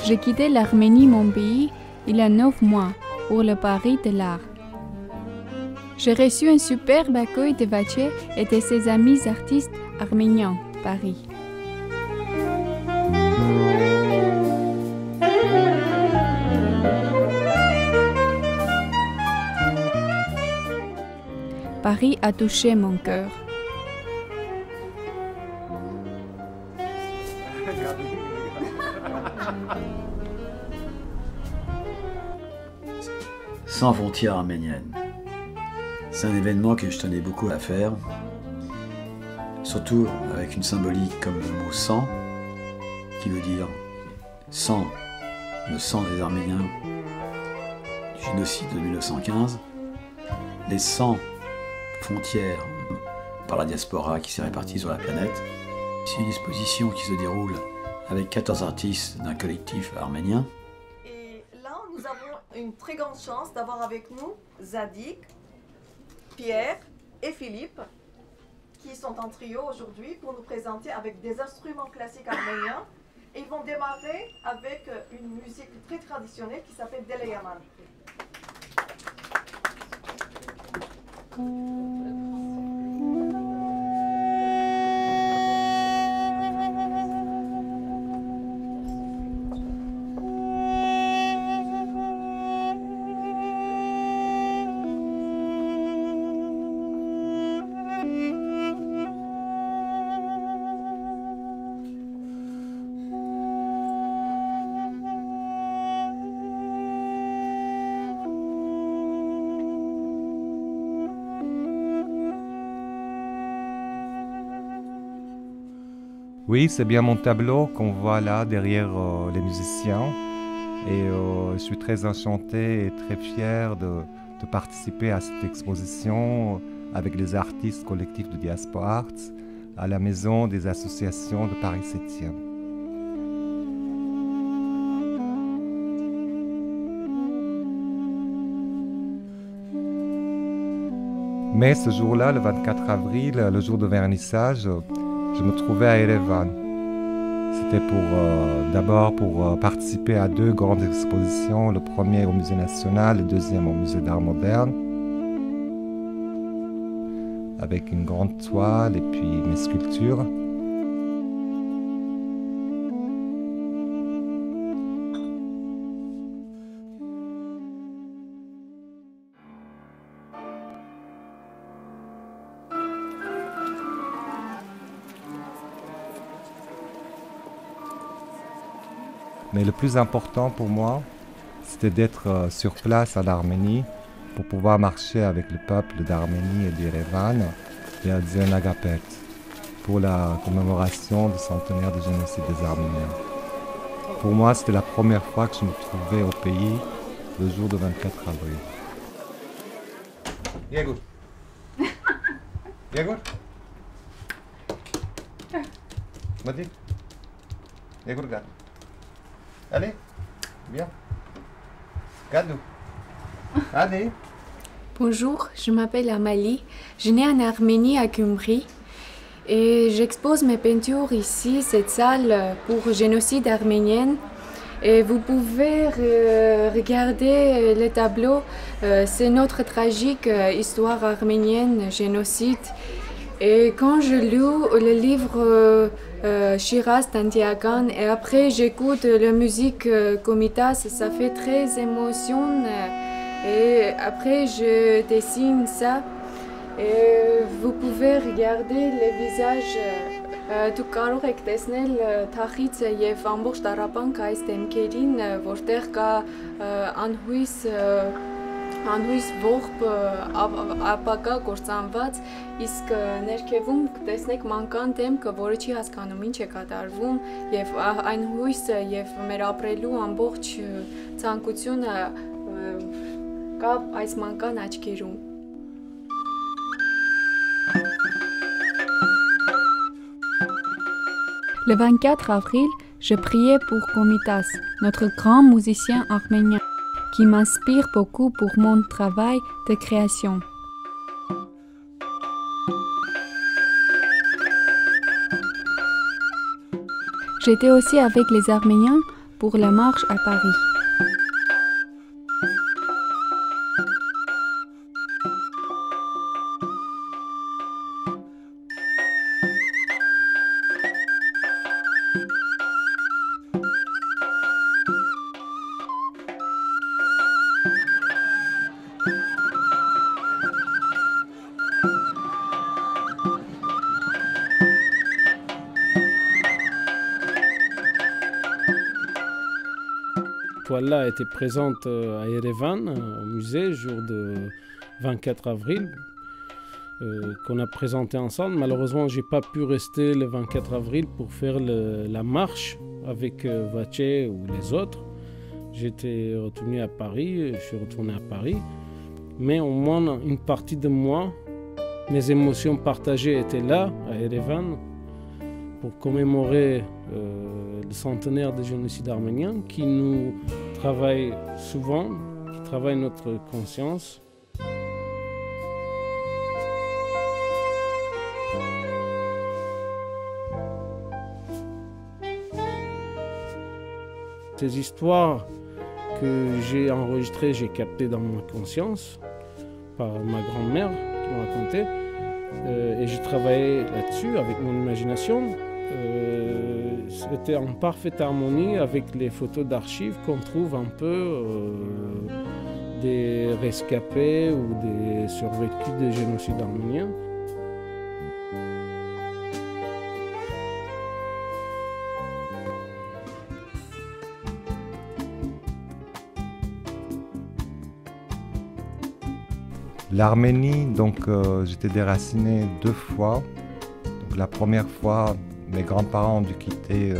J'ai quitté l'Arménie, mon pays, il y a 9 mois, pour le Paris de l'art. J'ai reçu un superbe accueil de Vatché et de ses amis artistes arméniens, Paris. Paris a touché mon cœur. Sans frontières arméniennes. C'est un événement que je tenais beaucoup à faire, surtout avec une symbolique comme le mot sang, qui veut dire sang, le sang des Arméniens du génocide de 1915, les 100 frontières par la diaspora qui s'est répartie sur la planète. C'est une exposition qui se déroule avec 14 artistes d'un collectif arménien. Et là, nous avons une très grande chance d'avoir avec nous Zadik, Pierre et Philippe, qui sont en trio aujourd'hui pour nous présenter avec des instruments classiques arméniens. Et ils vont démarrer avec une musique très traditionnelle qui s'appelle Deleyaman. Oui, c'est bien mon tableau qu'on voit là derrière les musiciens. Et je suis très enchanté et très fier de participer à cette exposition avec les artistes collectifs de Diaspora Arts à la Maison des associations de Paris 7e. Mais ce jour-là, le 24 avril, le jour de vernissage, je me trouvais à Erevan. C'était d'abord pour participer à 2 grandes expositions, le premier au Musée national, le deuxième au Musée d'art moderne, avec une grande toile et puis mes sculptures. Mais le plus important pour moi, c'était d'être sur place en Arménie pour pouvoir marcher avec le peuple d'Arménie et d'Erevan et à Dzenagapet pour la commémoration du centenaire du génocide des Arméniens. Pour moi, c'était la première fois que je me trouvais au pays le jour du 24 avril. Yegur. Yegur. Vas-y. Yegur, regarde. Allez, viens. Gadou. Allez. Bonjour, je m'appelle Amalie. Je nais en Arménie à Gyumri et j'expose mes peintures ici, cette salle pour génocide arménien. Et vous pouvez regarder le tableau, c'est notre tragique histoire arménienne, génocide. Et quand je lis le livre Shiraz Tantiagan et après j'écoute la musique Komitas, ça fait très émotion. Et après je dessine ça. Et vous pouvez regarder le visage. Դուք կարող եք տեսնել թախիցը եւ ամբողջ տառապանքը այս դեմքերին, որտեղ կա անհույս ողբ ապակա կործանված, իսկ ներքևում կտեսնեք մանկան դեմքը, որը չի հասկանում ինչ է կատարվում եւ այն հույսը եւ մեր ապրելու ամբողջ ցանկությունը կա այս մանկան աչքերում. Le 24 avril, je priais pour Komitas, notre grand musicien arménien, qui m'inspire beaucoup pour mon travail de création. J'étais aussi avec les Arméniens pour la marche à Paris. Toile-là a été présente à Erevan, au musée, jour de 24 avril, qu'on a présenté ensemble. Malheureusement, je n'ai pas pu rester le 24 avril pour faire la marche avec Vache ou les autres. J'étais retourné à Paris, je suis retourné à Paris. Mais au moins, une partie de moi, mes émotions partagées étaient là, à Erevan, pour commémorer le centenaire du génocide arménien qui nous travaille souvent, qui travaille notre conscience. Ces histoires que j'ai enregistrées, j'ai captées dans ma conscience par ma grand-mère qui m'a raconté. Et j'ai travaillé là-dessus avec mon imagination. C'était en parfaite harmonie avec les photos d'archives qu'on trouve un peu des rescapés ou des survécus du génocide arménien. L'Arménie, donc j'étais déraciné 2 fois. Donc, la première fois, mes grands-parents ont dû quitter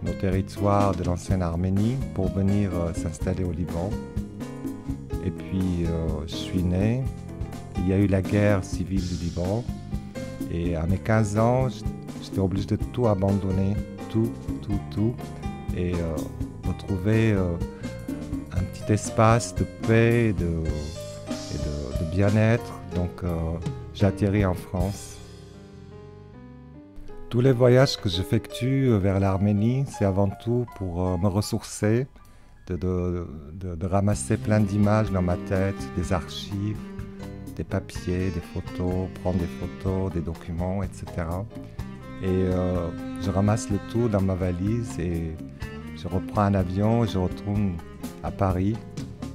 nos territoires de l'ancienne Arménie pour venir s'installer au Liban. Et puis je suis né, il y a eu la guerre civile du Liban. Et à mes 15 ans, j'étais obligé de tout abandonner, tout. Et retrouver un petit espace de paix et de bien-être. Donc j'ai atterri en France. Tous les voyages que j'effectue vers l'Arménie, c'est avant tout pour me ressourcer, de ramasser plein d'images dans ma tête, des archives, des papiers, des photos, prendre des photos, des documents, etc. Et je ramasse le tout dans ma valise et je reprends un avion et je retourne à Paris.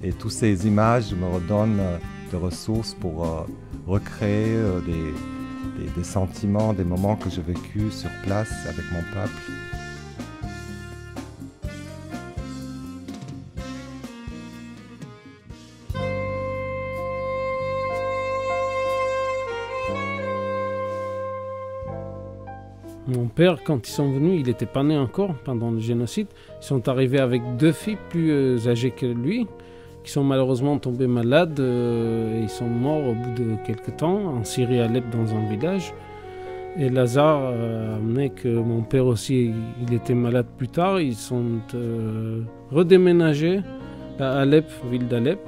Et toutes ces images me redonnent des ressources pour recréer des sentiments, des moments que j'ai vécus sur place avec mon peuple. Mon père, quand ils sont venus, il n'était pas né encore pendant le génocide. Ils sont arrivés avec 2 filles plus âgées que lui, qui sont malheureusement tombées malades et ils sont morts au bout de quelques temps en Syrie, à Alep, dans un village. Et Lazare a amené que mon père aussi, il était malade plus tard. Ils sont redéménagés à Alep, ville d'Alep.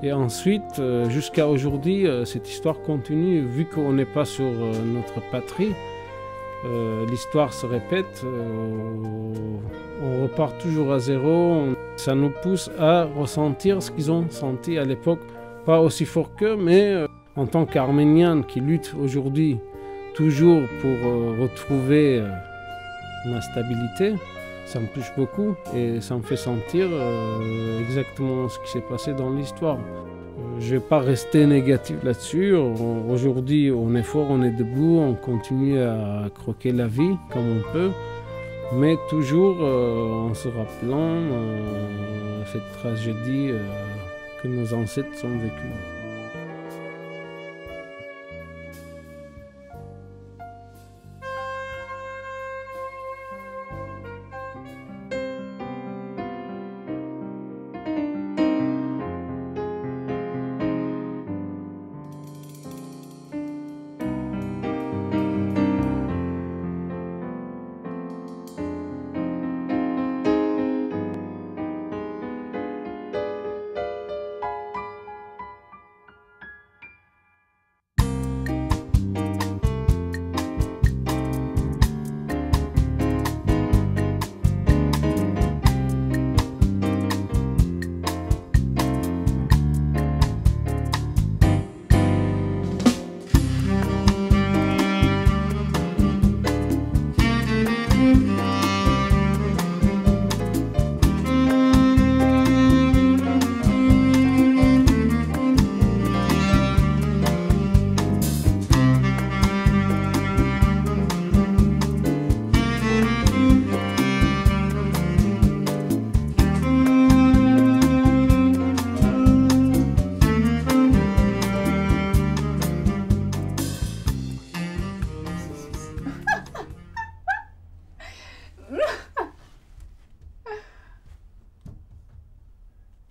Et ensuite, jusqu'à aujourd'hui, cette histoire continue. Vu qu'on n'est pas sur notre patrie, l'histoire se répète, on repart toujours à zéro. Ça nous pousse à ressentir ce qu'ils ont senti à l'époque, pas aussi fort qu'eux, mais en tant qu'Arméniens qui luttent aujourd'hui toujours pour retrouver ma stabilité, ça me touche beaucoup et ça me fait sentir exactement ce qui s'est passé dans l'histoire. Je ne vais pas rester négatif là-dessus. Aujourd'hui, on est fort, on est debout, on continue à croquer la vie comme on peut, mais toujours en se rappelant cette tragédie que nos ancêtres ont vécue.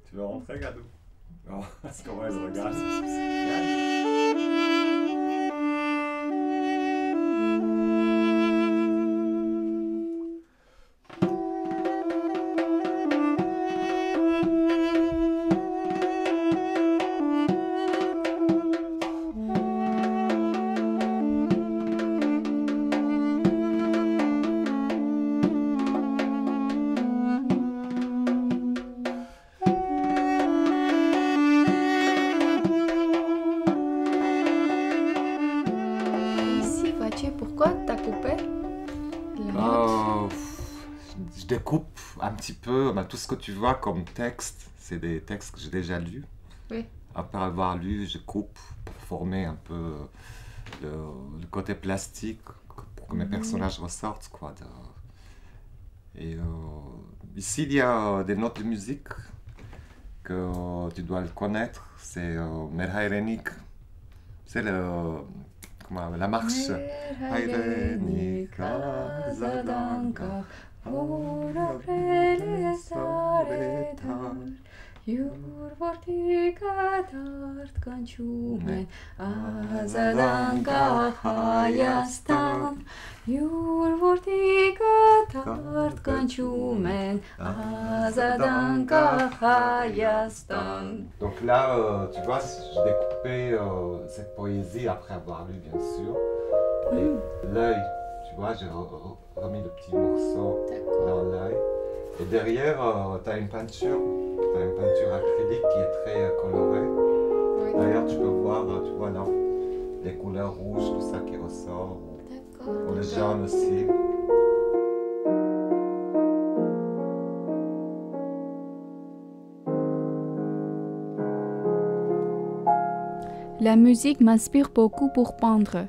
Tu veux rentrer, Gadou? Non, parce qu'on va se regarder. Ici, vois-tu pourquoi t'as coupé la note? Je découpe un petit peu, tout ce que tu vois comme texte, c'est des textes que j'ai déjà lus. Oui. Après avoir lu, je coupe pour former un peu le côté plastique, pour que mes personnages ressortent, quoi. Et ici, il y a des notes de musique que tu dois le connaître. C'est Merhairenik. C'est la marche. Merhairenik, Azadanka, Horaprele Saretar, Jurvortika tart kanchumen, Azadanka hayastan. Jurvortika tart kanchumen, Azadanka hayastan. Donc là, tu vois, je découpais cette poésie après avoir lu, bien sûr. Et l'œil, tu vois, j'ai remis le petit morceau dans l'œil. Et derrière, tu as une peinture acrylique qui est très colorée. Oui. D'ailleurs, tu peux voir, tu vois là, les couleurs rouges, tout ça qui ressort. D'accord. Le jaune aussi. La musique m'inspire beaucoup pour peindre.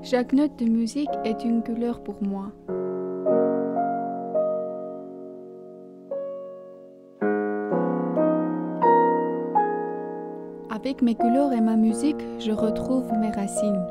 Chaque note de musique est une couleur pour moi. Avec mes couleurs et ma musique, je retrouve mes racines.